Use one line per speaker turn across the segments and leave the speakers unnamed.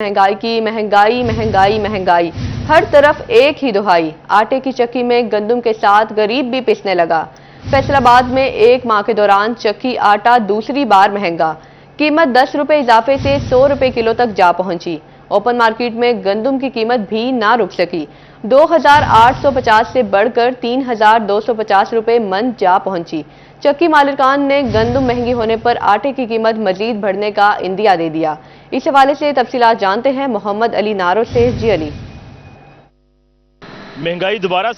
महंगाई की महंगाई महंगाई महंगाई, हर तरफ एक ही दुहाई। आटे की चक्की में गंदम के साथ गरीब भी पिसने लगा। फैसलाबाद में एक माह के दौरान चक्की आटा दूसरी बार महंगा। कीमत 10 रुपए इजाफे से 100 रुपए किलो तक जा पहुंची। ओपन मार्केट में गंदम की कीमत भी ना रुक सकी। 2,850 से बढ़कर 3,250 रुपए मन जा पहुंची। चक्की मालिकान ने गंदम महंगी होने पर आटे की कीमत मजीद बढ़ने का इंदिया दे दिया। इस हवाले से तफसीलात जानते हैं मोहम्मद अली नारो से। जी अली।
महंगाई दोबारा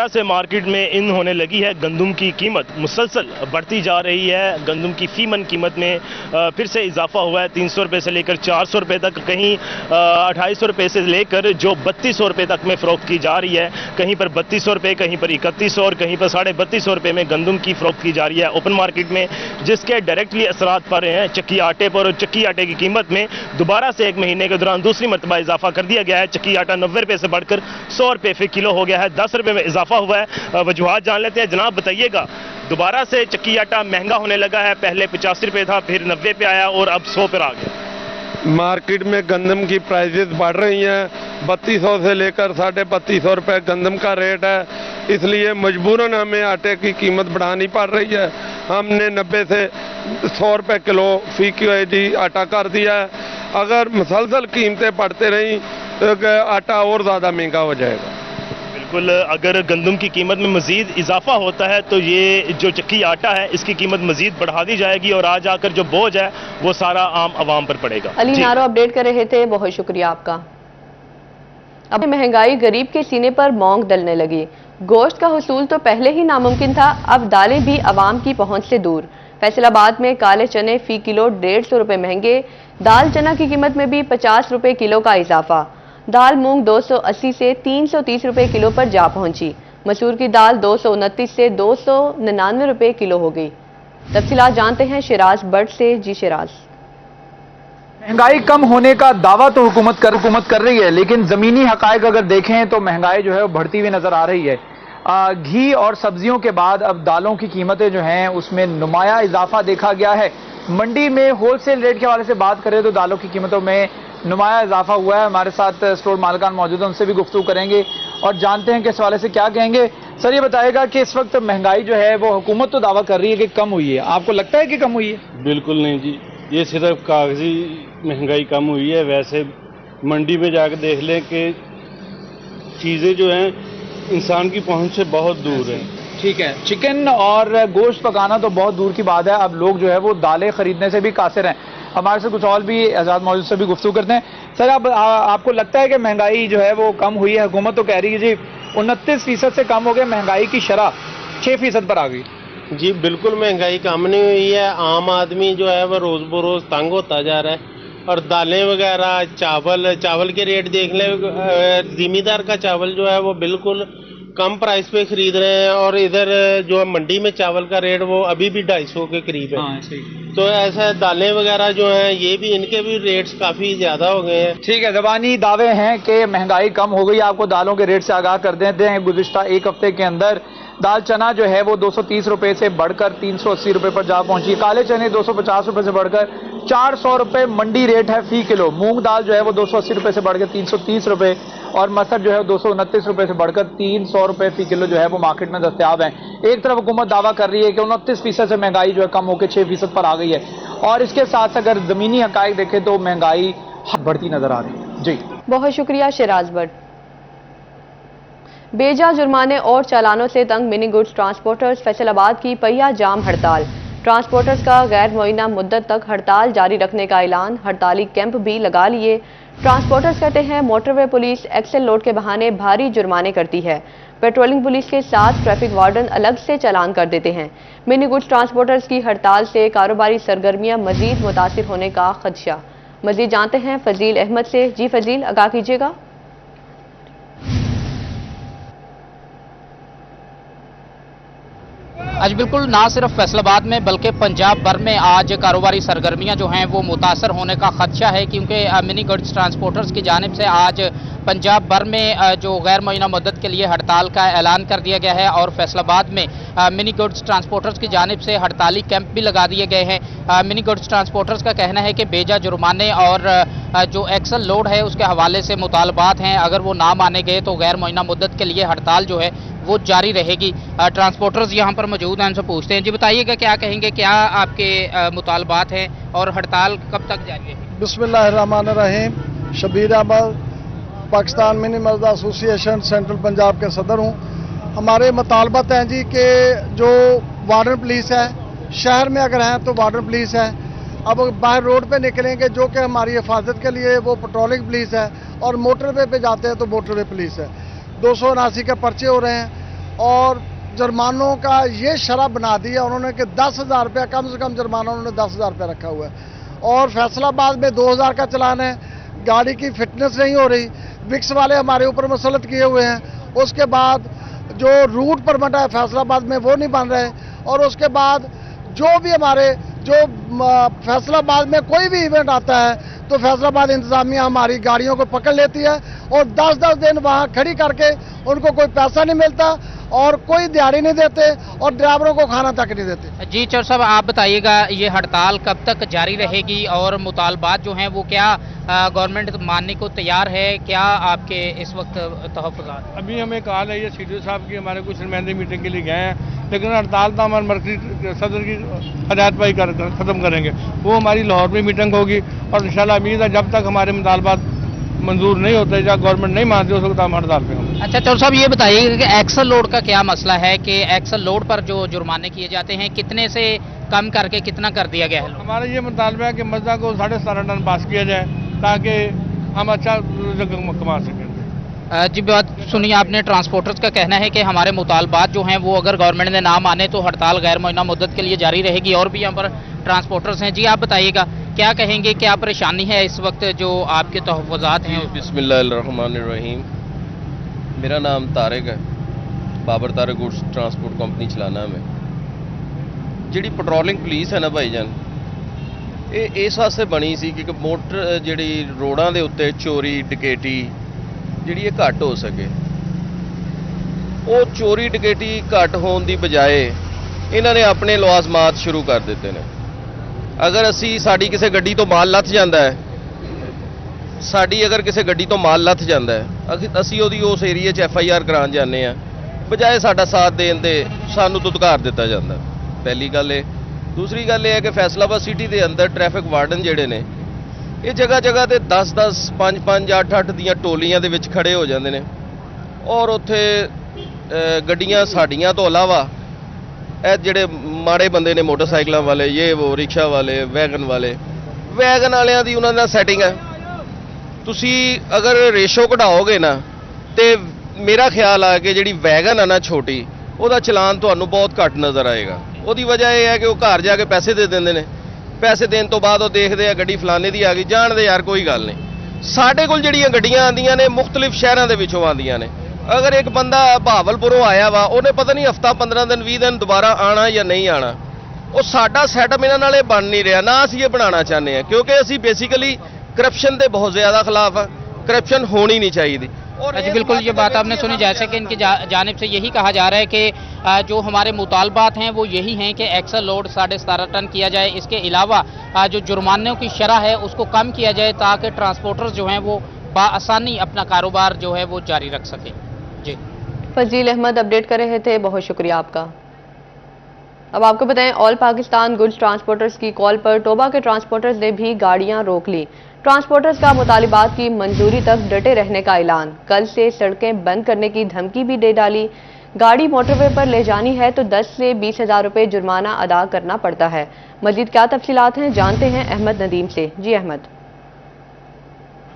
से मार्केट में इन होने लगी है। गंदम की कीमत मुसलसल बढ़ती जा रही है। गंदम की फी मन कीमत में फिर से इजाफा हुआ है। 300 रुपये से लेकर 400 रुपये तक, कहीं 250 रुपये से लेकर जो 3200 रुपये तक में फ़रोख्त की जा रही है। कहीं पर 3200 रुपये, कहीं पर 3100 और कहीं पर 3250 रुपये में गंदम की फ़रोख्त की जा रही है ओपन मार्केट में, जिसके डायरेक्टली असरात पड़ रहे हैं चक्की आटे पर। और चक्की आटे की कीमत में दोबारा से एक महीने के दौरान दूसरी मरतबा इजाफा कर दिया गया है। चक्की आटा 90 रुपये से बढ़कर 100 रुपये फी किलो हो गया है। 10 रुपये में इजाफा हुआ है। वजूहात जान लेते हैं। जनाब बताइएगा, दोबारा से चक्की आटा महंगा होने लगा है। पहले 85 रुपये था, फिर 90 पे आया और अब 100 पर आ गया।
मार्केट में गंदम की प्राइसेस बढ़ रही हैं। 3200 से लेकर 3250 रुपये गंदम का रेट है। इसलिए मजबूरन हमें आटे की कीमत बढ़ानी पड़ रही है। हमने 90 से 100 रुपये किलो फी केजी आटा कर दिया है। अगर मुसलसल कीमतें बढ़ते रहीं तो आटा और ज़्यादा महंगा हो जाएगा।
बिल्कुल, अगर गंदम की कीमत में मजीद इजाफा होता है तो ये जो चक्की आटा है इसकी कीमत मजीद बढ़ा दी जाएगी और आज आकर जो बोझ है वो सारा आम आवाम पर पड़ेगा।
अली नारो अपडेट कर रहे थे, बहुत शुक्रिया आपका। अब महंगाई गरीब के सीने पर मौंग दलने लगी। गोश्त का हुसूल तो पहले ही नामुमकिन था, अब दालें भी आवाम की पहुंच से दूर। फैसलाबाद में काले चने फी किलो 150 रुपए महंगे। दाल चना की कीमत में भी 50 रुपए किलो का इजाफा। दाल मूंग 280 से 330 रुपए किलो पर जा पहुंची। मसूर की दाल 229 से 299 रुपए किलो हो गई। तफसीलात जानते हैं शिराज बट से। जी शिराज।
महंगाई कम होने का दावा तो हुकूमत कर रही है, लेकिन जमीनी हकायक अगर देखें तो महंगाई जो है वो बढ़ती हुई नजर आ रही है। घी और सब्जियों के बाद अब दालों की कीमतें जो हैं उसमें नुमाया इजाफा देखा गया है। मंडी में होलसेल रेट के हवाले से बात करें तो दालों की कीमतों में नुमाया इजाफा हुआ है। हमारे साथ स्टोर मालिकान मौजूद हैं, उनसे भी गुफ्तगू करेंगे और जानते हैं कि इस हवाले से क्या कहेंगे। सर, ये बताएगा कि इस वक्त महंगाई जो है वो हुकूमत तो दावा कर रही है कि कम हुई है, आपको लगता है कि कम हुई है?
बिल्कुल नहीं जी, ये सिर्फ कागजी महंगाई कम हुई है। वैसे मंडी में जाकर देख लें कि चीज़ें जो हैं इंसान की पहुंच से बहुत दूर हैं।
ठीक है, चिकन और गोश्त पकाना तो बहुत दूर की बात है, अब लोग जो है वो दालें खरीदने से भी कासिर हैं। हमारे से कुछ और भी आज़ाद मौजूद से भी गुफ्तगू करते हैं। सर, आपको लगता है कि महंगाई जो है वो कम हुई है? हुकूमत तो कह रही है जी 29% से कम हो गया, महंगाई की शरह 6% पर आ गई।
जी बिल्कुल, महंगाई कम नहीं हुई है। आम आदमी जो है वो रोज़ बरोज़ तंग होता जा रहा है। और दालें वगैरह, चावल के रेट देख लें, ज़मींदार का चावल जो है वो बिल्कुल कम प्राइस पे खरीद रहे हैं और इधर जो है मंडी में चावल का रेट वो अभी भी 250 के करीब है।
हाँ,
तो ऐसा दालें वगैरह जो हैं ये भी, इनके भी रेट्स काफ़ी ज़्यादा हो गए हैं।
ठीक है, ज़बानी दावे हैं कि महंगाई कम हो गई। आपको दालों के रेट से आगाह कर देते हैं। गुज़िश्ता एक हफ्ते के अंदर दाल चना जो है वो 230 रुपए से बढ़कर 380 रुपए पर जा पहुंची। काले चने 250 रुपए से बढ़कर 400 रुपए मंडी रेट है फी किलो। मूंग दाल जो है वो 280 रुपए से बढ़कर 330 रुपए और मसर जो है 229 रुपए से बढ़कर 300 रुपए फी किलो जो है वो मार्केट में दस्तयाब है। एक तरफ हुकूमत दावा कर रही है कि 29% से महंगाई जो है कम होकर 6% पर आ गई है और इसके साथ अगर जमीनी हकायक देखें तो महंगाई बढ़ती नजर आ रही है। जी
बहुत शुक्रिया शिराज भट्ट। बेजा जुर्माने और चालानों से तंग मिनी गुड्स ट्रांसपोर्टर्स। फैसलाबाद की पहिया जाम हड़ताल। ट्रांसपोर्टर्स का गैर मुअय्यना मुद्दत तक हड़ताल जारी रखने का ऐलान। हड़ताली कैंप भी लगा लिए। ट्रांसपोर्टर्स कहते हैं मोटरवे पुलिस एक्सेल लोड के बहाने भारी जुर्माने करती है। पेट्रोलिंग पुलिस के साथ ट्रैफिक वार्डन अलग से चालान कर देते हैं। मिनी गुड्स ट्रांसपोर्टर्स की हड़ताल से कारोबारी सरगर्मियां मजीद मुतासिर होने का खदशा। मजीद जानते हैं फजील अहमद से। जी फजील, आगाह कीजिएगा।
आज बिल्कुल ना सिर्फ फैसलाबाद में बल्कि पंजाब भर में आज कारोबारी सरगर्मियां जो हैं वो मुतासर होने का खदशा है, क्योंकि मिनी गुड्स ट्रांसपोर्टर्स की जानिब से आज पंजाब भर में जो गैर मुअय्यना मुद्दत के लिए हड़ताल का ऐलान कर दिया गया है और फैसलाबाद में मिनी गुड्स ट्रांसपोर्टर्स की जानिब से हड़ताली कैंप भी लगा दिए गए हैं। मिनी गुड्स ट्रांसपोर्टर्स का कहना है कि बेजा जुर्माने और जो एक्सल लोड है उसके हवाले से मुतालबात हैं, अगर वो ना माने गए तो गैर मुअय्यना मुद्दत के लिए हड़ताल जो है वो जारी रहेगी। ट्रांसपोर्टर्स यहाँ पर मौजूद हैं, उनसे पूछते हैं। जी बताइएगा, क्या कहेंगे, क्या आपके मुतालबात हैं और हड़ताल कब तक जारी रहेगी?
बिस्मिल्लाहिर्रहमानिर्रहीम। Shabir Ahmad, Pakistan mini मजदा association central Punjab के सदर हूँ। हमारे मुतालबात हैं जी कि जो वार्डन पुलिस है, शहर में अगर हैं तो वार्डन पुलिस है, अब बाहर रोड पे निकलेंगे जो कि हमारी हिफाजत के लिए वो पेट्रोलिंग पुलिस है, और मोटरवे पे जाते हैं तो मोटरवे पुलिस है। 279 के पर्चे हो रहे हैं और जुर्मानों का ये शरह बना दिया उन्होंने कि 10,000 रुपया कम से कम जुर्माना उन्होंने 10,000 रुपया रखा हुआ है। और फैसलाबाद में 2,000 का चलान है, गाड़ी की फिटनेस नहीं हो रही, विक्स वाले हमारे ऊपर मुसलत किए हुए हैं। उसके बाद जो रूट परमिट है फैसलाबाद में वो नहीं बन रहे, और उसके बाद जो भी हमारे जो फैसलाबाद में कोई भी इवेंट आता है तो फैसलाबाद इंतजामिया हमारी गाड़ियों को पकड़ लेती है और 10-10 दिन वहाँ खड़ी करके उनको कोई पैसा नहीं मिलता और कोई दिहाड़ी नहीं देते और ड्राइवरों को खाना तक नहीं देते।
जी चौर साहब, आप बताइएगा, ये हड़ताल कब तक जारी रहेगी और मुतालबात जो हैं वो क्या गवर्नमेंट मानने को तैयार है? क्या आपके इस वक्त तहफ़्फ़ुज़ात?
अभी हमें कॉल है ये सीडीओ साहब की, हमारे कुछ नुमाइंदे मीटिंग के लिए गए हैं, लेकिन हड़ताल तो हमारे मरकज़ी सदर की हदायतबाई कर ख़त्म करेंगे। वो हमारी लाहौर में मीटिंग होगी और इंशाल्लाह उम्मीद है जब तक हमारे मुतालबात मंजूर नहीं होते या गवर्नमेंट नहीं मानती उस वक्त हम हड़ताल पे होंगे।
अच्छा चौर साहब, ये बताइएगा कि एक्सल लोड का क्या मसला है कि एक्सल लोड पर जो जुर्माने किए जाते हैं कितने से कम करके कितना कर दिया गया है?
हमारा ये मुतालबा है कि मजदा को 17.5 टन पास किया जाए ताकि हम अच्छा रकम कमा सकें।
जी बात सुनिए आपने, ट्रांसपोर्टर्स का कहना है कि हमारे मुतालबात जो हैं वो अगर गवर्नमेंट ने ना माने तो हड़ताल गैर मुअय्यना मुद्दत के लिए जारी रहेगी। और भी यहाँ पर ट्रांसपोर्टर्स हैं। जी आप बताइएगा, क्या कहेंगे, क्या परेशानी है इस वक्त जो आपके तहफ़्फ़ुज़ात हैं?
बिस्मिल्लाहिर्रहमानिर्रहीम। मेरा नाम तारिक है, Babar Tariq goods transport company चलाना में। ਜਿਹੜੀ ਪੈਟਰੋਲਿੰਗ ਪੁਲਿਸ ਹੈ ਨਾ ਭਾਈਜਾਨ, ਇਹ ਇਸ ਵਾਸਤੇ ਬਣੀ ਸੀ ਕਿ ਮੋਟਰ ਜਿਹੜੀ ਰੋਡਾਂ ਦੇ ਉੱਤੇ ਚੋਰੀ ਡਕੈਤੀ ਜਿਹੜੀ ਇਹ ਘੱਟ ਹੋ ਸਕੇ। ਉਹ ਚੋਰੀ ਡਕੈਤੀ ਘੱਟ ਹੋਣ ਦੀ ਬਜਾਏ ਇਹਨਾਂ ਨੇ ਆਪਣੇ ਲਵਾਜ਼ਮਾਤ ਸ਼ੁਰੂ ਕਰ ਦਿੱਤੇ ਨੇ। ਅਗਰ ਸਾਡੀ ਕਿਸੇ ਗੱਡੀ ਤੋਂ ਮਾਲ ਲੱਥ ਜਾਂਦਾ ਹੈ, ਅਗਰ ਕਿਸੇ ਗੱਡੀ ਤੋਂ ਮਾਲ ਲੱਥ ਜਾਂਦਾ ਹੈ, ਅਸੀਂ ਉਹਦੀ ਉਸ ਏਰੀਏ 'ਚ FIR ਕਰਾਉਣ ਜਾਂਦੇ ਆ, ਬਜਾਏ ਸਾਡਾ ਸਾਥ ਦੇਣ ਦੇ ਸਾਨੂੰ ਧੁਤਕਾਰ ਦਿੱਤਾ ਜਾਂਦਾ। ਪਹਿਲੀ ਗੱਲ ਇਹ। ਦੂਸਰੀ ਗੱਲ ਇਹ ਹੈ ਕਿ ਫੈਸਲਾਬਾਦ ਸਿਟੀ ਦੇ ਅੰਦਰ ਟ੍ਰੈਫਿਕ ਵਾਰਡਨ ਜਿਹੜੇ ਨੇ ਇਹ ਜਗ੍ਹਾ ਜਗ੍ਹਾ ਤੇ 10-10, 5-5, 8-8 ਦੀਆਂ ਟੋਲੀਆਂ ਦੇ ਵਿੱਚ ਖੜੇ ਹੋ ਜਾਂਦੇ ਨੇ ਔਰ ਉੱਥੇ ਗੱਡੀਆਂ ਸਾਡੀਆਂ ਤੋਂ ਇਲਾਵਾ ਇਹ ਜਿਹੜੇ ਮਾੜੇ ਬੰਦੇ ਨੇ ਮੋਟਰਸਾਈਕਲਾਂ ਵਾਲੇ, ਉਹ ਰਿਕਸ਼ਾ ਵਾਲੇ, ਵੈਗਨ ਵਾਲਿਆਂ ਦੀ ਉਹਨਾਂ ਨਾਲ ਸੈਟਿੰਗ ਹੈ। ਤੁਸੀਂ ਅਗਰ ਰੇਸ਼ੋ ਕਢਾਓਗੇ ਨਾ ਤੇ ਮੇਰਾ ਖਿਆਲ ਆ ਕਿ ਜਿਹੜੀ ਵੈਗਨ ਆ ਨਾ ਛੋਟੀ, ਉਹਦਾ ਚਲਾਨ ਤੁਹਾਨੂੰ ਬਹੁਤ ਘੱਟ ਨਜ਼ਰ ਆਏਗਾ। ਉਹਦੀ ਵਜ੍ਹਾ ਇਹ ਹੈ ਕਿ ਉਹ ਘਰ ਜਾ ਕੇ ਪੈਸੇ ਦੇ ਦਿੰਦੇ ਨੇ, ਪੈਸੇ ਦੇਣ ਤੋਂ ਬਾਅਦ ਉਹ ਦੇਖਦੇ ਆ ਗੱਡੀ ਫਲਾਣੇ ਦੀ ਆ ਗਈ, ਜਾਣਦੇ ਯਾਰ ਕੋਈ ਗੱਲ ਨਹੀਂ। ਸਾਡੇ ਕੋਲ ਜਿਹੜੀਆਂ ਗੱਡੀਆਂ ਆਉਂਦੀਆਂ ਨੇ ਮੁਖਤਲਿਫ ਸ਼ਹਿਰਾਂ ਦੇ ਵਿੱਚੋਂ ਆਉਂਦੀਆਂ ਨੇ। ਅਗਰ ਇੱਕ ਬੰਦਾ ਬਹਾਵਲਪੁਰੋਂ ਆਇਆ ਵਾ, ਉਹਨੇ ਪਤਾ ਨਹੀਂ ਹਫਤਾ 15 ਦਿਨ 20 ਦਿਨ ਦੁਬਾਰਾ ਆਣਾ ਜਾਂ ਨਹੀਂ ਆਣਾ। ਉਹ ਸਾਡਾ ਸੈਟਅਪ ਇਹਨਾਂ ਨਾਲ ਇਹ ਬਣ ਨਹੀਂ ਰਿਹਾ, ਨਾ ਅਸੀਂ ਇਹ ਬਣਾਉਣਾ ਚਾਹੁੰਦੇ ਹਾਂ, ਕਿਉਂਕਿ ਅਸੀਂ ਬੇਸਿਕਲੀ करप्शन के बहुत ज़्यादा खिलाफ है। करप्शन होनी नहीं चाहिए। और
जी बिल्कुल, ये बात आपने सुनी, जैसे कि इनकी जानिब से यही कहा जा रहा है कि जो हमारे मुतालबात हैं वो यही हैं कि एक्सल लोड 17.5 टन किया जाए। इसके अलावा जो जुर्मानों की शरह है उसको कम किया जाए ताकि ट्रांसपोर्टर्स जो हैं वो बआसानी अपना कारोबार जो है वो जारी रख सकें। जी
फजील अहमद अपडेट कर रहे थे, बहुत शुक्रिया आपका। अब आपको बताएं, ऑल पाकिस्तान गुड्स ट्रांसपोर्टर्स की कॉल पर टोबा के ट्रांसपोर्टर्स ने भी गाड़ियां रोक ली। ट्रांसपोर्टर्स का मुतालिबात की मंजूरी तक डटे रहने का ऐलान, कल से सड़कें बंद करने की धमकी भी दे डाली। गाड़ी मोटरवे पर ले जानी है तो 10 से 20,000 रुपये जुर्माना अदा करना पड़ता है। मजीद क्या तफसीलात हैं, जानते हैं अहमद नदीम से। जी अहमद।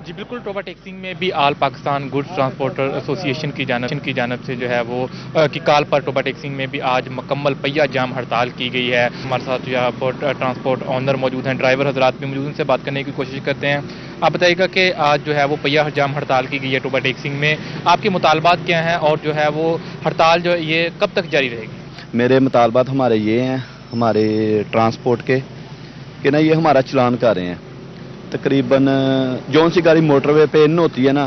जी बिल्कुल, टोबा टैक्सिंग में भी all Pakistan goods transporter association की जानब से जो है वो की कॉल पर टोबा टैक्सिंग में भी आज मुकम्मल पहिया जाम हड़ताल की गई है। हमारे साथ यहाँ पर ट्रांसपोर्ट ऑनर मौजूद हैं, ड्राइवर हजरात भी मौजूद, उनसे बात करने की कोशिश करते हैं। आप बताइएगा कि आज जो है वो पहिया जाम हड़ताल की गई है टोबा टैक्सिंग में, आपके मुतालबात क्या हैं और जो है वो हड़ताल जो ये कब तक जारी रहेगी?
मेरे मुतालबात हमारे ये हैं, हमारे ट्रांसपोर्ट के कि ना ये हमारा चलान कर रहे हैं। तकरीबन जौन सी गाड़ी मोटरवे पे इन होती है ना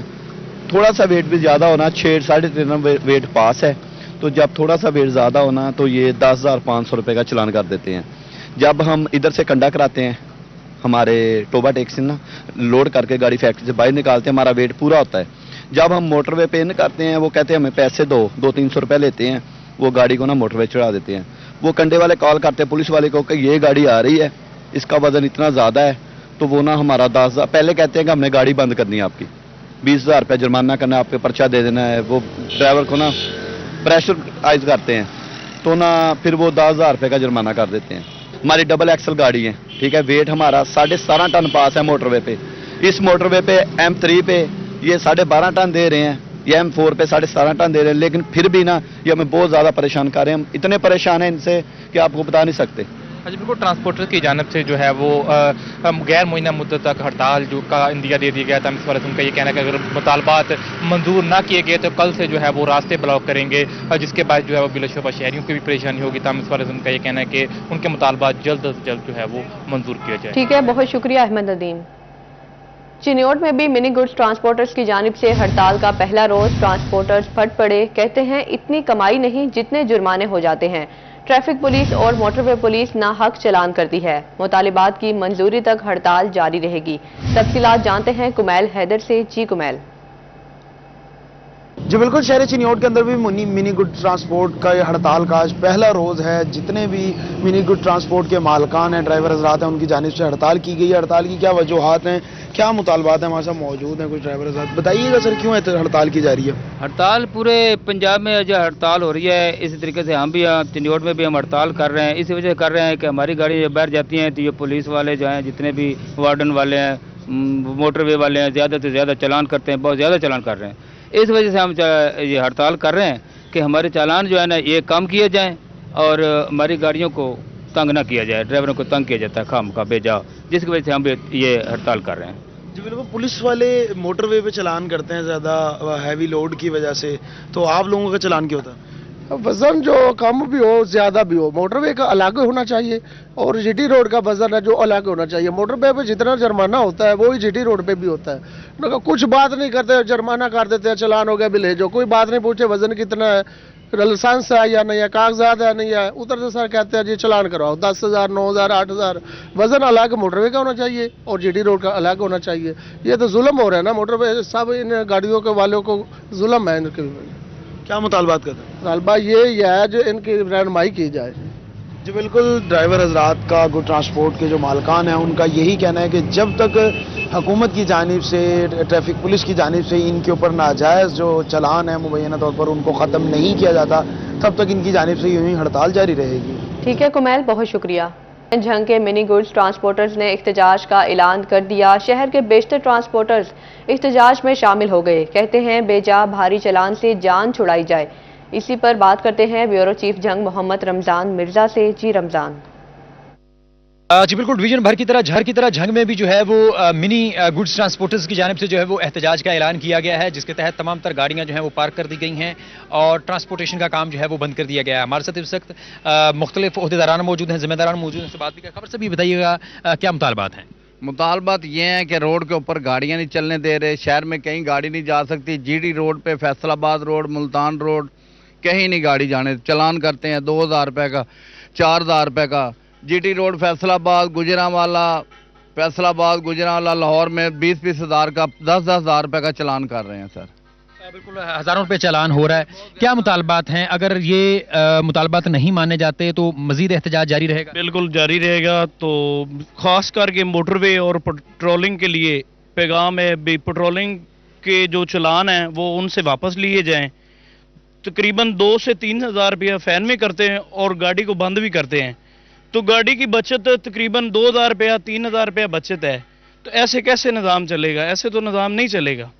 थोड़ा सा वेट भी ज़्यादा होना, 6-3.5 वेट पास है, तो जब थोड़ा सा वेट ज़्यादा होना तो ये 10,500 रुपये का चलान कर देते हैं। जब हम इधर से कंडा कराते हैं, हमारे टोबा टैक्सी ना लोड करके गाड़ी फैक्ट्री से बाहर निकालते हैं, हमारा वेट पूरा होता है। जब हम मोटरवे पे इन करते हैं, वो कहते हैं हमें पैसे दो, 200-300 रुपये लेते हैं, वो गाड़ी को ना मोटरवे चढ़ा देते हैं। वो कंडे वाले कॉल करते हैं पुलिस वाले को कि ये गाड़ी आ रही है, इसका वजन इतना ज़्यादा है, तो वो ना हमारा 10,000 पहले कहते हैं कि हमने गाड़ी बंद करनी है आपकी, 20,000 रुपये जुर्माना करना है, आपके पर्चा दे देना है। वो ड्राइवर को ना प्रेशराइज करते हैं, तो ना फिर वो 10,000 रुपये का जुर्माना कर देते हैं। हमारी डबल एक्सल गाड़ी है, ठीक है, वेट हमारा 17.5 टन पास है मोटरवे पे। इस मोटरवे पे M3 पे ये 12.5 टन दे रहे हैं, ये M4 पे 17.5 टन दे रहे हैं, लेकिन फिर भी ना ये हमें बहुत ज़्यादा परेशान कर रहे हैं। हम इतने परेशान हैं इनसे कि आपको बता नहीं सकते।
अच्छा, बिल्कुल ट्रांसपोर्टर की जानब से जो है वो गैर मुअय्यना मुद्दत तक हड़ताल जो का इंदिया दे दिया गया था। इस वजह से उनका ये कहना है कि अगर मुतालबात मंजूर ना किए गए तो कल से जो है वो रास्ते ब्लॉक करेंगे, जिसके बाद जो है वो बिलाशुबा शहरियों की भी परेशानी होगी। तमाम इस वजह से उनका ये कहना है कि उनके मुतालबात जल्द से जल्द जो है वो मंजूर किया जाए।
ठीक है, बहुत शुक्रिया अहमद नदीम। चिन्योट में भी मिनी गुड्स ट्रांसपोर्टर्स की जानिब से हड़ताल का पहला रोज ट्रांसपोर्टर्स फट पड़े। कहते हैं इतनी कमाई नहीं जितने जुर्माने हो जाते हैं। ट्रैफिक पुलिस और मोटरवे पुलिस ना हक चलान करती है। मुतालिबात की मंजूरी तक हड़ताल जारी रहेगी। तफसीलात जानते हैं कुमैल हैदर से। जी कुमैल।
जी बिल्कुल, शहर चिन्योट के अंदर भी मिनी गुड ट्रांसपोर्ट का ये हड़ताल का आज पहला रोज है। जितने भी मिनी गुड ट्रांसपोर्ट के मालकान हैं, ड्राइवर हजरात हैं, उनकी जानिब से हड़ताल की गई है। हड़ताल की क्या वजूहात हैं, क्या मुतालबात हैं, हमारे साथ मौजूद हैं कुछ ड्राइवर हजरात। बताइएगा सर, क्यों हड़ताल की जा रही है?
हड़ताल पूरे पंजाब में जो हड़ताल हो रही है, इसी तरीके से हम भी चिन्योट में भी हम हड़ताल कर रहे हैं। इसी वजह से कर रहे हैं कि हमारी गाड़ी जब बाहर जाती हैं तो ये पुलिस वाले जो हैं, जितने भी वार्डन वाले हैं, मोटरवे वाले हैं, ज़्यादा से ज़्यादा चालान करते हैं, बहुत ज़्यादा चालान कर रहे हैं। इस वजह से हम ये हड़ताल कर रहे हैं कि हमारे चालान जो है ना ये कम किए जाएं और हमारी गाड़ियों को तंग ना किया जाए, ड्राइवरों को तंग किया जाता है खाम का बेजा, जिसकी वजह से हम ये हड़ताल कर रहे हैं।
जी बिल्कुल, पुलिस वाले मोटरवे पे चालान करते हैं ज़्यादा हैवी लोड की वजह से, तो आप लोगों का चालान क्यों होता है?
वजन जो कम भी हो ज़्यादा भी हो, मोटरवे का अलग होना चाहिए और जीटी रोड का वजन है जो अलग होना चाहिए। मोटरवे पे जितना जुर्माना होता है वही जीटी रोड पे भी होता है। कुछ बात नहीं करते, जुर्माना कर देते हैं, चालान हो गया बिल है, जो कोई बात नहीं पूछे वजन कितना है, लाइसेंस है या नहीं है, कागजात है नहीं है, उतर से सर कहते हैं जी चालान करवाओ, 10,000, 9,000, 8,000। वजन अलग मोटरवे का होना चाहिए और जीटी रोड का अलग होना चाहिए। ये तो जुल्म हो रहा है ना, मोटरवे सब इन गाड़ियों के वालों को जुल्म है इनके।
क्या मुतालबात करते हैं?
मुतालबा ये है जो इनकी रहनुमाई की जाए।
जी बिल्कुल, ड्राइवर हजरात का गुड ट्रांसपोर्ट के जो मालकान हैं उनका यही कहना है कि जब तक हुकूमत की जानिब से, ट्रैफिक पुलिस की जानिब से इनके ऊपर नाजायज़ जो चालान है मुबैना तौर पर उनको ख़त्म नहीं किया जाता, तब तक इनकी जानिब से यूं ही हड़ताल जारी रहेगी।
ठीक है कुमैल, बहुत शुक्रिया। झंग के मिनी गुड्स ट्रांसपोर्टर्स ने इख्तिजाज का ऐलान कर दिया। शहर के बेशतर ट्रांसपोर्टर्स इख्तिजाज में शामिल हो गए। कहते हैं बेजा भारी चालान से जान छुड़ाई जाए। इसी पर बात करते हैं ब्यूरो चीफ जंग मोहम्मद रमजान मिर्जा से। जी रमजान।
जी बिल्कुल, डिवीजन भर की तरह झर की तरह झंग में भी जो है वो मिनी गुड्स ट्रांसपोर्टर्स की जानिब से जो है वो एहतजाज का ऐलान किया गया है, जिसके तहत तमाम तर गाड़ियां जो हैं वो पार्क कर दी गई हैं और ट्रांसपोर्टेशन का काम जो है वो बंद कर दिया गया है। हमारे साथ इस वक्त मुख्तलिफ ओहदेदारान मौजूद हैं, जिम्मेदारान मौजूद हैं, से बात भी कर। खबर से भी बताइएगा क्या मुतालबात हैं?
मुतालबात ये हैं कि रोड के ऊपर गाड़ियाँ नहीं चलने दे रहे, शहर में कहीं गाड़ी नहीं जा सकती। जीडी रोड पे, फैसलाबाद रोड, मुल्तान रोड, कहीं नहीं गाड़ी जाने, चालान करते हैं 2,000 रुपये का, 4,000 रुपये का। जीटी रोड फैसलाबाद गुजरांवाला, लाहौर में 20-20 हज़ार का, 10-10 हज़ार रुपये का चालान कर रहे हैं सर।
बिल्कुल, हज़ारों रुपये चालान हो रहा है। क्या मुतालबात हैं? अगर ये मुतालबात नहीं माने जाते तो मजीद एहतजाज जारी रहेगा?
बिल्कुल जारी रहेगा। तो खास करके मोटरवे और पेट्रोलिंग के लिए पैगाम है, पेट्रोलिंग के जो चालान हैं वो उनसे वापस लिए जाएं। तकरीबन 2 से 3 हज़ार रुपया फैन में करते हैं और गाड़ी को बंद भी करते हैं, तो गाड़ी की बचत तकरीबन 2,000 रुपया, 3,000 रुपया बचत है। तो ऐसे कैसे निज़ाम चलेगा? ऐसे तो निज़ाम नहीं चलेगा।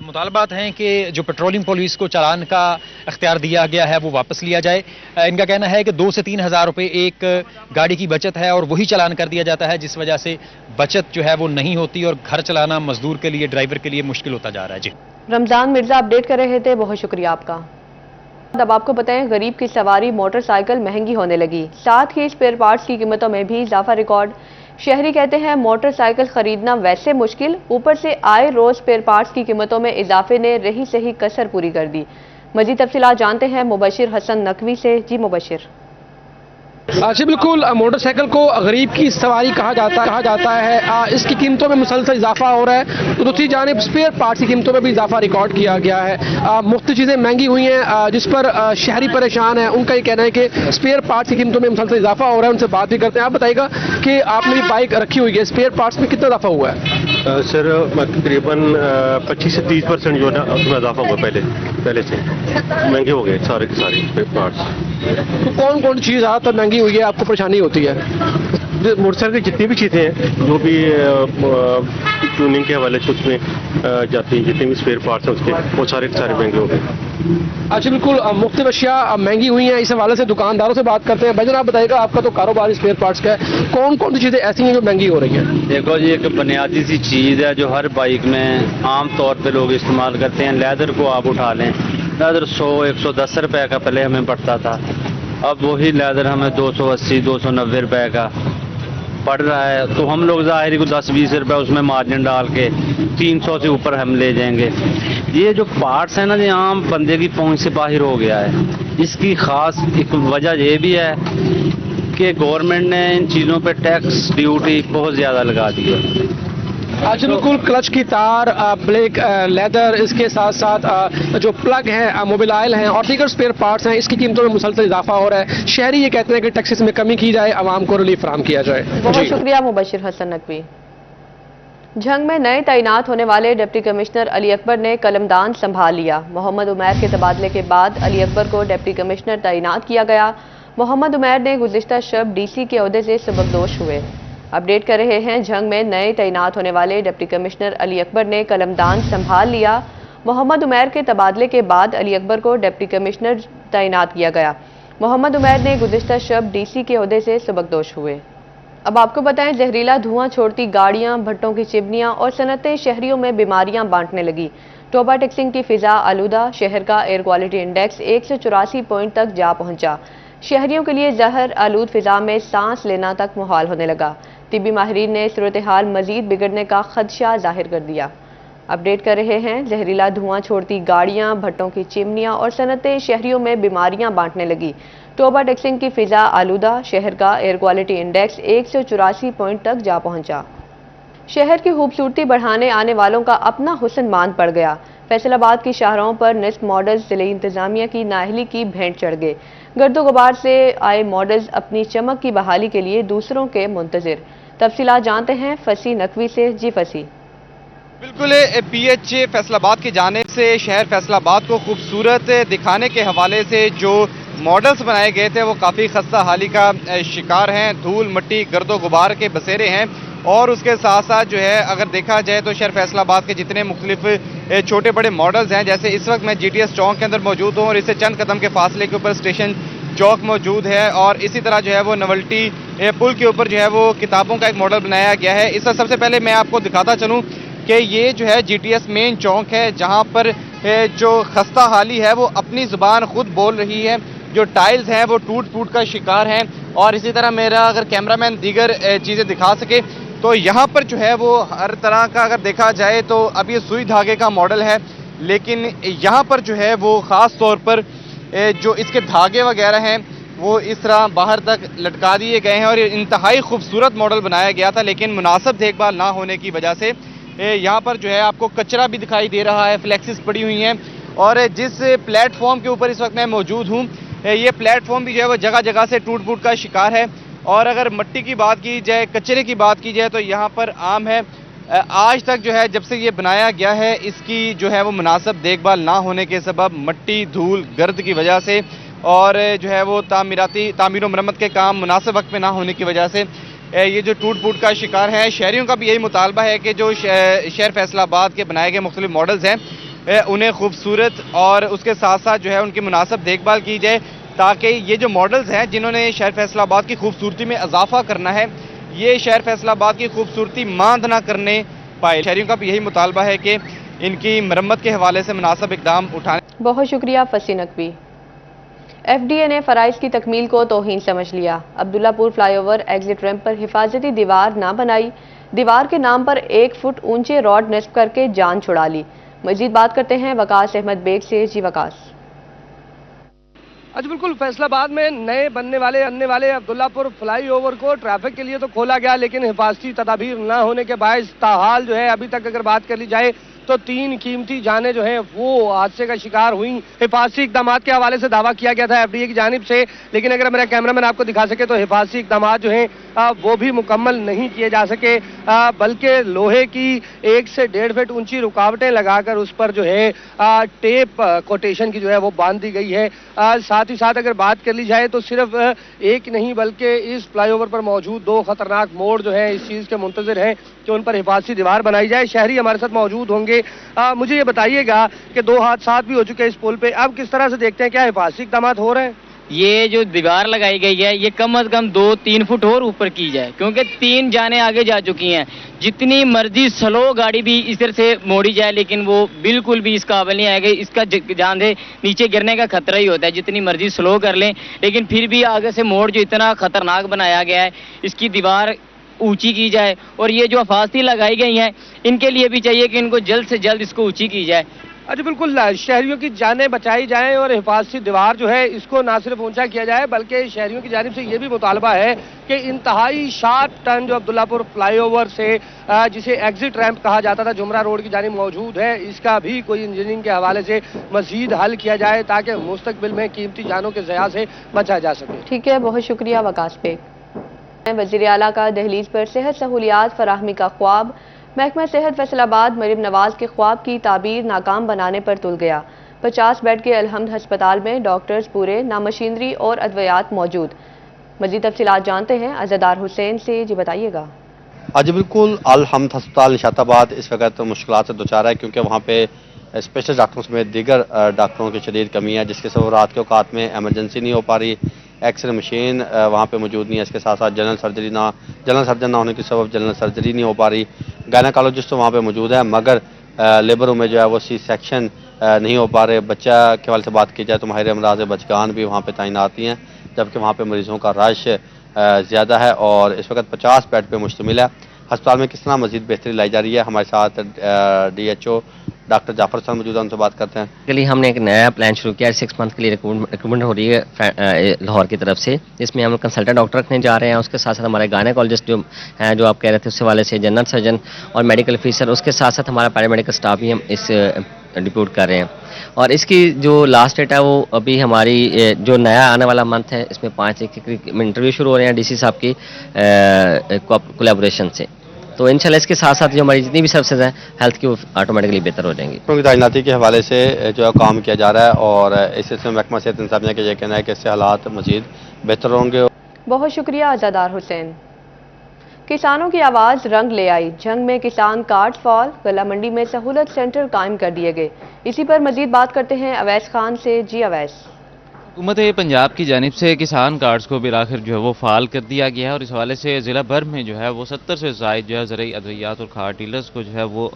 मुतालबात हैं कि जो पेट्रोलिंग पुलिस को चालान का अख्तियार दिया गया है वो वापस लिया जाए। इनका कहना है कि 2 से 3 हज़ार रुपये एक गाड़ी की बचत है और वही चालान कर दिया जाता है, जिस वजह से बचत जो है वो नहीं होती और घर चलाना मजदूर के लिए, ड्राइवर के लिए मुश्किल होता जा रहा है। जी
रमजान मिर्जा अपडेट कर रहे थे, बहुत शुक्रिया आपका। अब आपको बताएं, गरीब की सवारी मोटरसाइकिल महंगी होने लगी, साथ ही स्पेयर पार्ट्स की कीमतों में भी इजाफा रिकॉर्ड। शहरी कहते हैं मोटरसाइकिल खरीदना वैसे मुश्किल, ऊपर से आए रोज स्पेयर पार्ट्स की कीमतों में इजाफे ने रही सही कसर पूरी कर दी। मजीद तफसीलात जानते हैं मुबशिर हसन नकवी से। जी मुबशिर।
जी बिल्कुल, मोटरसाइकिल को गरीब की सवारी कहा जाता है। इसकी कीमतों में मुसलसल इजाफा हो रहा है, तो दूसरी जानिब स्पेयर पार्ट्स की कीमतों में भी इजाफा रिकॉर्ड किया गया है। मुख्तलिफ चीज़ें महंगी हुई हैं, जिस पर शहरी परेशान है। उनका ये कहना है कि स्पेयर पार्ट्स की कीमतों में मुसलसल इजाफा हो रहा है। उनसे बात भी करते हैं। आप बताइएगा कि आपने भी बाइक रखी हुई है, स्पेयर पार्ट्स में कितना इजाफा हुआ है?
सर तकरीबन 25 से 30% जो है ना उसमें इजाफा हुआ पहले से महंगे हो गए सारे के सारे स्पेयर पार्ट्स।
तो कौन कौन चीज़ ज़्यादातर महंगी हुई है, आपको परेशानी होती है?
मोटरसाइकिल की जितनी भी चीज़ें हैं, जो भी ट्यूनिंग के हवाले से उसमें जाती हैं, जितने भी स्पेयर पार्ट्स हैं उसके, वो सारे के सारे महंगे हो गए।
अच्छा बिल्कुल, मुख्तलिफ अशिया महंगी हुई हैं। इस हवाले से दुकानदारों से बात करते हैं। भाईजान आप बताइएगा, आपका तो कारोबार स्पेयर पार्ट्स का है, कौन कौन सी चीज़ें ऐसी हैं जो महंगी हो रही हैं?
देखो जी, एक बुनियादी सी चीज़ है जो हर बाइक में आम तौर पे लोग इस्तेमाल करते हैं। लेदर को आप उठा लें, लेदर 100-110 रुपए का पहले हमें पड़ता था, अब वही लेदर हमें 280-290 रुपए का पड़ रहा है। तो हम लोग ज़ाहिर को 10-20 रुपए उसमें मार्जिन डाल के 300 से ऊपर हम ले जाएंगे। ये जो पार्ट्स है ना, ये आम बंदे की पहुंच से बाहर हो गया है। इसकी खास एक वजह ये भी है कि गवर्नमेंट ने इन चीज़ों पे टैक्स ड्यूटी बहुत ज़्यादा लगा दी है।
अच्छा बिल्कुल, क्लच की तार, ब्रेक लेदर, इसके साथ साथ जो प्लग हैं, मोबाइल ऑयल हैं और दीगर स्पेयर पार्ट्स हैं, इसकी कीमतों में मुसलसल इजाफा हो रहा है। शहरी ये कहते हैं कि टैक्सेस में कमी की जाए, आवाम को रिलीफ फराहम किया जाए।
बहुत शुक्रिया मुबशिर हसन नकवी। झंग में नए तैनात होने वाले डिप्टी कमिश्नर अली अकबर ने कलमदान संभाल लिया। मोहम्मद उमैर के तबादले के बाद अली अकबर को डिप्टी कमिश्नर तैनात किया गया। मोहम्मद उमैर ने गुज़िश्ता शब डीसी के ओहदे से सबकदोश हुए। अपडेट कर रहे हैं, झंग में नए तैनात होने वाले डिप्टी कमिश्नर अली अकबर ने कलमदान संभाल लिया। मोहम्मद उमैर के तबादले के बाद अली अकबर को डिप्टी कमिश्नर तैनात किया गया। मोहम्मद उमैर ने गुज़िश्ता शब डीसी के ओहदे से सबकदोश हुए। अब आपको बताएं, जहरीला धुआं छोड़ती गाड़ियां, भट्टों की चिमनियां और सनतें शहरियों में बीमारियां बांटने लगी। टोबा टेक्सिंग की फिजा आलूदा, शहर का एयर क्वालिटी इंडेक्स 184 पॉइंट तक जा पहुंचा। शहरियों के लिए जहर आलूद फिजा में सांस लेना तक मुहाल होने लगा। तिब्बी माहिरीन ने सूरत हाल मजीद बिगड़ने का खदशा जाहिर कर दिया। अपडेट कर रहे हैं, जहरीला धुआं छोड़ती गाड़ियां, भट्टों की चिमनियां और सनतें शहरियों में बीमारियां बांटने लगी। टोबा टेक्सिंग की फिजा आलूदा, शहर का एयर क्वालिटी इंडेक्स 184 पॉइंट तक जा पहुंचा। शहर की खूबसूरती बढ़ाने आने वालों का अपना हुस्न मान पड़ गया। फैसलाबाद की शाहराहों पर निस्फ मॉडल्स जिले इंतजामिया की नाअहली की भेंट चढ़ गए। गर्दो गुबार से आए मॉडल्स अपनी चमक की बहाली के लिए दूसरों के मुंतजिर। तफसीलात जानते हैं फसी नकवी से। जी फसी।
बिल्कुल, पीएच फैसलाबाद की जानिब से शहर फैसलाबाद को खूबसूरत दिखाने के हवाले से जो मॉडल्स बनाए गए थे वो काफ़ी खस्ता हाली का शिकार हैं। धूल मट्टी गर्दो गुबार के बसेरे हैं और उसके साथ साथ जो है अगर देखा जाए तो शहर फैसलाबाद के जितने मुख्तलिफ छोटे बड़े मॉडल्स हैं, जैसे इस वक्त मैं GTS चौक के अंदर मौजूद हूँ और इससे चंद कदम के फासले के ऊपर स्टेशन चौक मौजूद है और इसी तरह जो है वो नवल्टी पुल के ऊपर जो है वो किताबों का एक मॉडल बनाया गया है। इस वक्त सबसे पहले मैं आपको दिखाता चलूँ कि ये जो है GTS मेन चौक है, जहाँ पर जो खस्ता हाली है वो अपनी ज़ुबान खुद बोल रही है। जो टाइल्स हैं वो टूट फूट का शिकार हैं और इसी तरह मेरा अगर कैमरामैन दीगर चीज़ें दिखा सके तो यहाँ पर जो है वो हर तरह का अगर देखा जाए तो अब ये सुई धागे का मॉडल है, लेकिन यहाँ पर जो है वो ख़ास तौर पर जो इसके धागे वगैरह हैं वो इस तरह बाहर तक लटका दिए गए हैं और ये इंतहाई खूबसूरत मॉडल बनाया गया था, लेकिन मुनासिब देखभाल ना होने की वजह से यहाँ पर जो है आपको कचरा भी दिखाई दे रहा है, फ्लेक्सिस पड़ी हुई हैं। और जिस प्लेटफॉर्म के ऊपर इस वक्त मैं मौजूद हूँ, ये प्लेटफॉर्म भी जो है वो जगह जगह से टूट फूट का शिकार है। और अगर मिट्टी की बात की जाए, कचरे की बात की जाए तो यहाँ पर आम है। आज तक जो है जब से ये बनाया गया है, इसकी जो है वो मुनासिब देखभाल ना होने के सबब मिट्टी, धूल, गर्द की वजह से और जो है वो तामीर मरम्मत के काम मुनासिब वक्त में ना होने की वजह से ये जो टूट फूट का शिकार है। शहरियों का भी यही मुतालबा है कि जो शहर फैसलाबाद के बनाए गए मुख्तलिफ मॉडल्स हैं उन्हें खूबसूरत और उसके साथ साथ जो है उनकी मुनासिब देखभाल की जाए, ताकि ये जो मॉडल्स हैं जिन्होंने शहर फैसलाबाद की खूबसूरती में इजाफा करना है, ये शहर फैसलाबाद की खूबसूरती मांद ना करने पाए। शहरियों का भी यही मुतालबा है कि इनकी मरम्मत के हवाले से मुनासिब इकदाम उठाने।
बहुत शुक्रिया फसी नकवी। FDA نے فرائض کی تکمیل کو توہین سمجھ لیا. عبداللہ پور فلائی اوور ایگزٹ ریمپ پر حفاظتی دیوار نہ بنائی. دیوار کے نام پر 1 فٹ اونچے راڈ نصب کر کے جان چھڑا لی. مزید بات کرتے ہیں وقاص احمد بیگ سے. جی وقاص.
آج بالکل فیصلہ آباد میں نئے بننے والے عبداللہ پور فلائی اوور کو ٹریفک کے لیے تو کھولا گیا، لیکن حفاظتی تدابیر نہ ہونے کے باعث تاحال جو ہے ابھی تک اگر بات کر لی جائے تو 3 قیمتی جانیں جو ہیں وہ حادثے کا شکار ہوئیں. حفاظتی اقدامات کے حوالے سے دعویٰ کیا گیا تھا FDA کی جانب سے، لیکن اگر میرا کیمرہ مین آپ کو دکھا سکے تو حفاظتی اقدامات جو ہیں وہ بھی مکمل نہیں کیے جا سکے، بلکہ لوہے کی 1 سے 1.5 فٹ اونچی رکاوٹیں لگا کر اس پر جو ہے ٹیپ کوٹیشن کی جو ہے وہ باندھ دی گئی ہے. ساتھ ہی ساتھ اگر بات کر لی جائے تو صرف ایک نہیں بلکہ اس فلائی اوور پر موجود 2 خطرناک موڑ جو ہیں اس چیز کے منتظر ہیں کہ ان پر حفاظتی دیوار بنائی جائے. شہری ہمارے ساتھ موجود ہوں گے. مجھے یہ بتائیے گا کہ 2 حادثات بھی ہو چکے اس پل پہ، اب کس طرح سے دیکھتے ہیں، کیا حفاظتی اقدامات ہو رہے ہیں؟
یہ جو دیوار لگائی گئی ہے یہ کم از کم 2-3 فٹ اور اوپر کی جائے، کیونکہ 3 جانیں آگے جا چکی ہیں. جتنی مرضی سلو گاڑی بھی اس طرح سے موڑی جائے لیکن وہ بالکل بھی اس قابل نہیں آئے گا. اس کا جان سے نیچے گرنے کا خطرہ ہی ہوتا ہے. جتنی مرضی سلو کر لیں لیکن پھر بھی آگے سے موڑ جو اتنا خطرناک بنایا گیا ہے، اس کی دیوار اونچی کی جائے. اور یہ جو حفاظتی لگائی گئی ہیں ان کے لیے بھی چاہیے کہ ان کو جلد سے جلد اس کو اونچی کی جائے.
اچھا بالکل، شہریوں کی جانیں بچائی جائیں اور حفاظتی دیوار جو ہے اس کو نہ صرف اونچا کیا جائے بلکہ شہریوں کی جانب سے یہ بھی مطالبہ ہے کہ انتہائی شارپ ٹرن جو عبداللہ پور فلائی اوور سے جسے ایگزٹ ریمپ کہا جاتا تھا جمرہ روڈ کی جانب موجود ہے، اس کا بھی کوئی انجینئرنگ کے حوالے سے مزید حل کیا جائے تاکہ مستقبل میں قیمتی جانوں کے ضیاع سے بچا جا سکے.
ٹھیک ہے، بہت شکریہ وقاص بیگ. وزیر اعلیٰ کا دہلیز پر صحت سہولیات فراہمی کا خواب. محکمہ صحت فیصل آباد مریم نواز کے خواب کی تعبیر ناکام بنانے پر تل گیا. 50 بیڈ کے الحمد ہسپتال میں ڈاکٹرز پورے، نہ مشینری اور ادویات موجود. مزید تفصیلات جانتے ہیں عزادار حسین سے. جی بتائیے گا.
جی بالکل، الحمد ہسپتال نشاط آباد اس وقت مشکلات سے دوچار ہے کیونکہ وہاں پہ اسپیشل ڈاکٹروں سمیت دیگر ڈاکٹروں کی شدید کمی ہے، جس کے سبب رات کے اوقات میں ایمرجنسی نہیں ہو پا رہی. ایکس رے مشین وہاں پہ موجود نہیں ہے. اس کے ساتھ ساتھ جنرل سرجن نہ ہونے کے سبب جنرل سرجری نہیں ہو پا رہی. گائناکالوجسٹ وہاں پہ موجود ہے مگر لیبر روم میں جو ہے وہ سی سیکشن نہیں ہو پا رہے. بچہ کے حوالے سے بات کی جائے تو ماہر امراض بچگان بھی وہاں پہ تعینات ہیں، جبکہ وہاں پہ مریضوں کا رش زیادہ ہے اور اس وقت 50 بیڈ پہ مشتمل ہے. ہسپتال میں کس طرح مزید بہتری لائی جا رہی ہے، ہمارے ساتھ DHO ڈاکٹر جعفر صاحب موجود ہیں، ان سے بات کرتے ہیں.
کے لیے ہم نے ایک نیا پلان شروع کیا ہے. 6 منتھ کے لیے ریکروٹمنٹ ہو رہی ہے لاہور کی طرف سے، جس میں ہم کنسلٹنٹ ڈاکٹر رکھنے جا رہے ہیں. اس کے ساتھ ساتھ ہمارے گائناکالوجسٹ جو ہیں جو آپ کہہ رہے تھے اس حوالے سے، جنرل سرجن اور میڈیکل آفیسر. اس کے ساتھ ساتھ ہمارا پیرامیڈیکل اسٹاف بھی ہم اس ڈپوٹ کر رہے ہیں. اور اس کی جو لاسٹ ڈیٹ ہے وہ ابھی ہماری جو نیا آنے والا منتھ ہے اس میں 5 انٹرویو شروع ہو رہے ہیں DC صاحب کی کولیبوریشن سے. تو انشاءاللہ اس کے ساتھ ساتھ جو ہماری جتنی بھی سروسز ہیں ہیلتھ کی وہ آٹومیٹکلی بہتر ہو جائیں گی.
تعیناتی کے حوالے سے جو ہے کام کیا جا رہا ہے اور اس سلسلے میں محکمہ صحت انتظامیہ کا یہ کہنا ہے کہ اس سے حالات مزید بہتر ہوں گے.
بہت شکریہ عزادار حسین. کسانوں کی آواز رنگ لے آئی. جنگ میں کسان کارڈ فال، گلا منڈی میں سہولت سینٹر قائم کر دیے گئے. اسی پر مزید بات کرتے ہیں اویس خان سے. جی اویس.
حکومت پنجاب کی جانب سے کسان کارڈز کو بالآخر جو ہے وہ فعال کر دیا گیا ہے اور اس حوالے سے ضلع بھر میں جو ہے وہ 70 سے زائد جو ہے زرعی ادویات اور کھاد ڈیلرز کو جو ہے وہ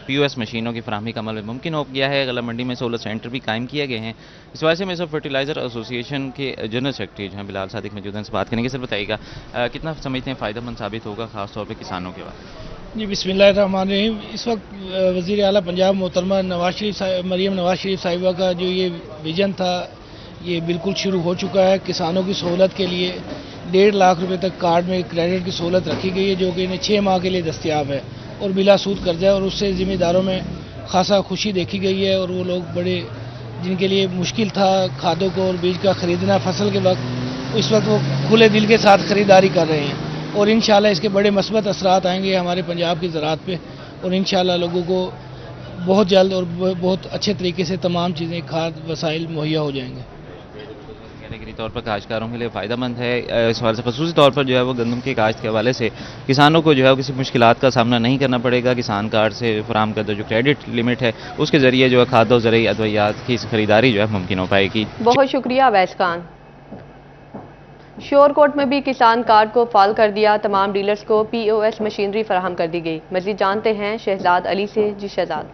POS مشینوں کی فراہمی کا عمل ممکن ہو گیا ہے. غلہ منڈی میں سہولت سینٹر بھی قائم کیے گئے ہیں. اس حوالے سے میں فرٹیلائزر ایسوسی ایشن کے جنرل سیکرٹری جو ہیں بلال صادق موجود ہیں، ان سے بات کریں گے. سر بتائیے گا کتنا سمجھتے ہیں فائدہ مند ثابت ہوگا خاص طور پہ کسانوں کے بعد؟
جی بسم اللہ الرحمن الرحیم. اس وقت وزیر اعلیٰ پنجاب محترمہ مریم نواز شریف صاحبہ کا جو یہ ویژن تھا یہ بالکل شروع ہو چکا ہے. کسانوں کی سہولت کے لیے 1.5 لاکھ روپے تک کارڈ میں کریڈٹ کی سہولت رکھی گئی ہے جو کہ انہیں 6 ماہ کے لیے دستیاب ہے اور بلا سود قرضہ ہے. اور اس سے ذمہ داروں میں خاصا خوشی دیکھی گئی ہے اور وہ لوگ بڑے جن کے لیے مشکل تھا کھادوں کو اور بیج کا خریدنا فصل کے وقت، اس وقت وہ کھلے دل کے ساتھ خریداری کر رہے ہیں اور انشاءاللہ اس کے بڑے مثبت اثرات آئیں گے ہمارے پنجاب کی زراعت پہ اور انشاءاللہ لوگوں کو بہت جلد اور بہت اچھے طریقے سے تمام چیزیں کھاد وسائل مہیا ہو جائیں گے.
کیٹیگری طور پر کاشتکاروں کے لیے فائدہ مند ہے. اس حوالے سے خصوصی طور پر جو ہے وہ گندم کی کاشت کے حوالے سے کسانوں کو جو ہے کسی مشکلات کا سامنا نہیں کرنا پڑے گا. کسان کارڈ سے فراہم کردہ جو کریڈٹ لمٹ ہے اس کے ذریعے جو ہے کھاد و زرعی ادویات کی خریداری جو ہے ممکن ہو پائے گی.
بہت شکریہ اویس خان. شور کوٹ میں بھی کسان کارڈ کو فعال کر دیا. تمام ڈیلرز کو POS مشینری فراہم کر دی گئی. مزید جانتے ہیں شہزاد علی سے. جی شہزاد.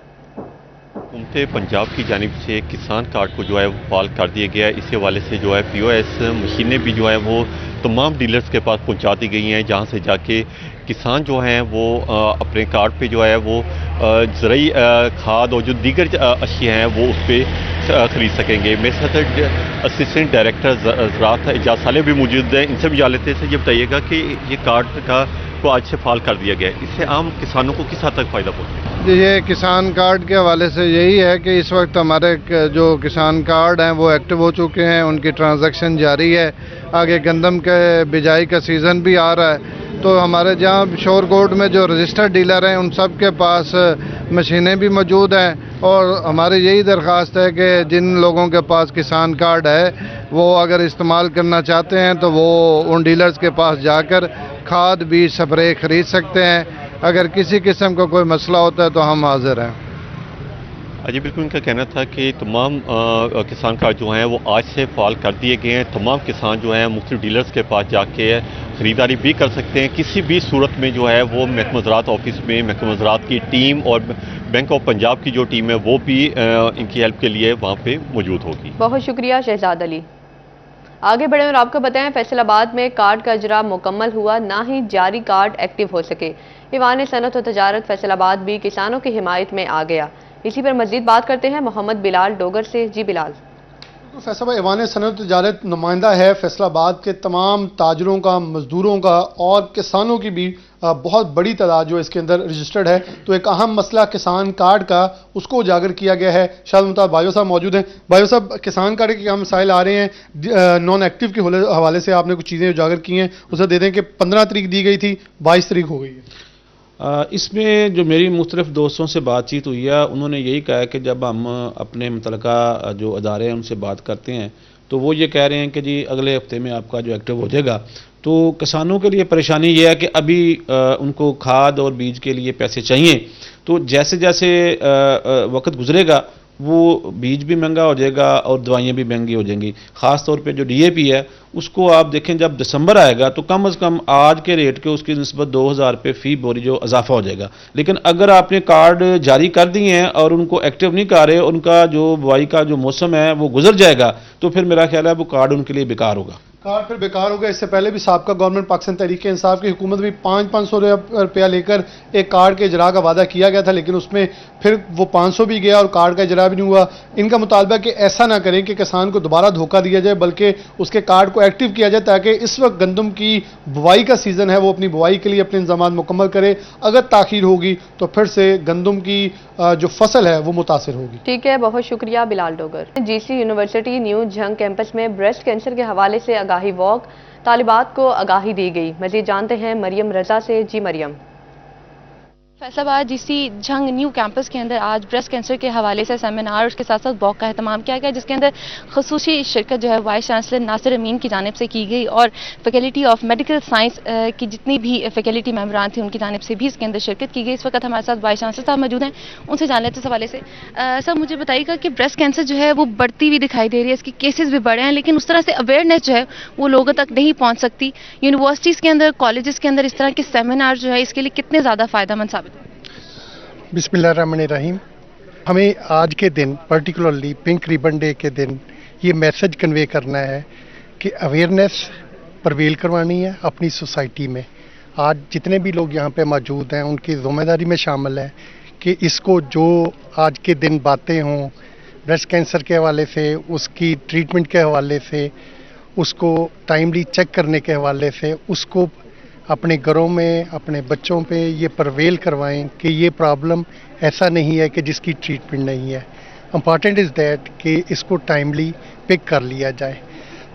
हुकूमत पंजाब की जानिब से किसान कार्ड को जो है वो फाल कर दिया गया है। इस हवाले से जो है POS मशीनें भी जो है वो तमाम डीलर्स के पास पहुंचा दी गई हैं, जहां से जाके किसान जो हैं वो अपने कार्ड पे जो है वो ज़रूरी खाद और जो दीगर अशिया हैं वो उस पर ख़रीद सकेंगे। मेरे साथ असिस्टेंट डायरेक्टर ज़राअत एजाज साले भी मौजूद हैं, इनसे भी जान लेते हैं। ये बताइएगा कि ये कार्ड को आज से फाल कर दिया गया है, इससे आम किसानों को किस हद तक फ़ायदा पहुँचेगा?
ये किसान कार्ड के हवाले से यही है कि इस वक्त हमारे जो किसान कार्ड हैं वो एक्टिव हो चुके हैं, उनकी ट्रांजैक्शन जारी है। आगे गंदम के बिजाई का सीज़न भी आ रहा है, तो हमारे जहाँ शोरकोट में जो रजिस्टर्ड डीलर हैं उन सब के पास मशीनें भी मौजूद हैं। और हमारी यही दरख्वास्त है कि जिन लोगों के पास किसान कार्ड है वो अगर इस्तेमाल करना चाहते हैं तो वो उन डीलर्स के पास जाकर खाद बीज स्प्रे खरीद सकते हैं। अगर किसी किस्म का कोई मसला होता है तो हम हाजिर हैं।
जी बिल्कुल, इनका कहना था कि तमाम किसान कार्ड जो हैं वो आज से फाल कर दिए गए हैं। तमाम किसान जो हैं मुख्तलिफ डीलर्स के पास जाके ख़रीदारी भी कर सकते हैं। किसी भी सूरत में जो है वो महकमा ज़राअत ऑफिस में महकमा ज़राअत की टीम और बैंक ऑफ पंजाब की जो टीम है वो भी इनकी हेल्प के लिए वहाँ पे मौजूद होगी।
बहुत शुक्रिया शहजाद अली। आगे बढ़े और आपको बताएं, फैसलाबाद में कार्ड का इजरा मुकम्मल हुआ, ना ही जारी कार्ड एक्टिव हो सके। ईवान सनअत और तजारत फैसलाबाद भी किसानों की हिमायत में आ गया। इसी पर मजीद बात करते हैं मोहम्मद बिलाल डोगर से। जी बिलाल।
तो फैसलाबाद ईवान सनअत तजारत नुमाइंदा है फैसलाबाद के तमाम ताजरों का, मजदूरों का और किसानों की भी बहुत बड़ी तादाद जो इसके अंदर रजिस्टर्ड है। तो एक अहम मसला किसान कार्ड का, उसको उजागर किया गया है। शायद मुताबिक बायो साहब मौजूद हैं। बायो साहब, किसान कार्ड के क्या मसाइल आ रहे हैं? नॉन एक्टिव के हवाले से आपने कुछ चीज़ें उजागर की हैं, उसे दे दें कि 15 तारीख दी गई थी, 22 तारीख हो गई है।
इसमें जो मेरी मुख्तलिफ दोस्तों से बातचीत हुई है, उन्होंने यही कहा है कि जब हम अपने मुतलका जो अदारे हैं उनसे बात करते हैं तो वो ये कह रहे हैं कि जी अगले हफ्ते में आपका जो एक्टिव हो जाएगा। तो किसानों के लिए परेशानी ये है कि अभी उनको खाद और बीज के लिए पैसे चाहिए, तो जैसे जैसे वक्त गुजरेगा वो बीज भी महंगा हो जाएगा और दवाइयाँ भी महंगी हो जाएंगी। ख़ास तौर पे जो DAP है उसको आप देखें, जब दिसंबर आएगा तो कम से कम आज के रेट के उसकी निस्बत 2000 रुपये फ़ी बोरी जो इजाफा हो जाएगा। लेकिन अगर आपने कार्ड जारी कर दिए हैं और उनको एक्टिव नहीं कर रहे, उनका जो बुआई का जो मौसम है वो गुजर जाएगा, तो फिर मेरा ख्याल है वो कार्ड उनके लिए बेकार होगा।
कार्ड फिर बेकार हो गया। इससे पहले भी साबका गवर्नमेंट पाकिस्तान तहरीक इंसाफ की हुकूमत भी 500 रुपया लेकर एक कार्ड के इजरा का वादा किया गया था, लेकिन उसमें फिर वो 500 भी गया और कार्ड का इजरा भी नहीं हुआ। इनका मुतालबा कि ऐसा ना करें कि किसान को दोबारा धोखा दिया जाए, बल्कि उसके कार्ड को एक्टिव किया जाए ताकि इस वक्त गंदम की बुआई का सीज़न है वो अपनी बुआई के लिए अपने इंतजाम मुकम्मल करे। अगर ताखीर होगी तो फिर से गंदम की जो फसल है वो मुतासिर होगी।
ठीक है, बहुत शुक्रिया Bilal Dogar. GC university new जंग कैंपस में ब्रेस्ट कैंसर के हवाले से आगाही वॉक, तालिबात को आगाही दी गई। मजीद जानते हैं मरियम रजा से। जी मरियम।
फैसलाबाद GC जंग न्यू कैंपस के अंदर आज ब्रेस्ट कैंसर के हवाले से सेमिनार, उसके साथ साथ वॉक का अहतमाम किया गया, जिसके अंदर खसूसी शिरकत जो है वाइस चांसलर नासिर अमीन की जानिब से की गई और फैकल्टी ऑफ मेडिकल साइंस की जितनी भी फैकल्टी मेंबरान थे उनकी जानिब से भी इसके अंदर शिरकत की गई। इस वक्त हमारे साथ वाइस चांसलर साहब मौजूद हैं, उनसे जान लेते इस हवाले से। सर मुझे बताइएगा कि ब्रेस्ट कैंसर जो है वो बढ़ती हुई दिखाई दे रही है, इसके केसेस भी बढ़े हैं, लेकिन उस तरह से अवेयरनेस जो है वो लोगों तक नहीं पहुँच सकती। यूनिवर्सिटीज़ के अंदर, कॉलेजेस के अंदर इस तरह के सेमिनार जो है इसके लिए कितने ज़्यादा फ़ायदेमंद साबित होंगे?
बिस्मिल्लाहिर्रहमानिर्रहीम। हमें आज के दिन, पर्टिकुलरली पिंक रिबन डे के दिन, ये मैसेज कन्वे करना है कि अवेयरनेस प्रवेल करवानी है अपनी सोसाइटी में। आज जितने भी लोग यहाँ पे मौजूद हैं उनकी ज़िम्मेदारी में शामिल है कि इसको जो आज के दिन बातें हों ब्रेस्ट कैंसर के हवाले से, उसकी ट्रीटमेंट के हवाले से, उसको टाइमली चेक करने के हवाले से, उसको अपने घरों में अपने बच्चों पे ये प्रवेल करवाएं कि ये प्रॉब्लम ऐसा नहीं है कि जिसकी ट्रीटमेंट नहीं है। इम्पॉर्टेंट इज़ दैट कि इसको टाइमली पिक कर लिया जाए।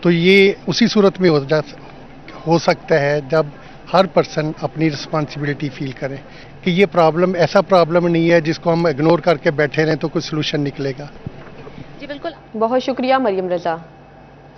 तो ये उसी सूरत में हो सकता है जब हर पर्सन अपनी रिस्पॉन्सिबिलिटी फील करे कि ये प्रॉब्लम ऐसा प्रॉब्लम नहीं है जिसको हम इग्नोर करके बैठे रहें तो कोई सलूशन निकलेगा।
जी बिल्कुल, बहुत शुक्रिया मरियम रजा।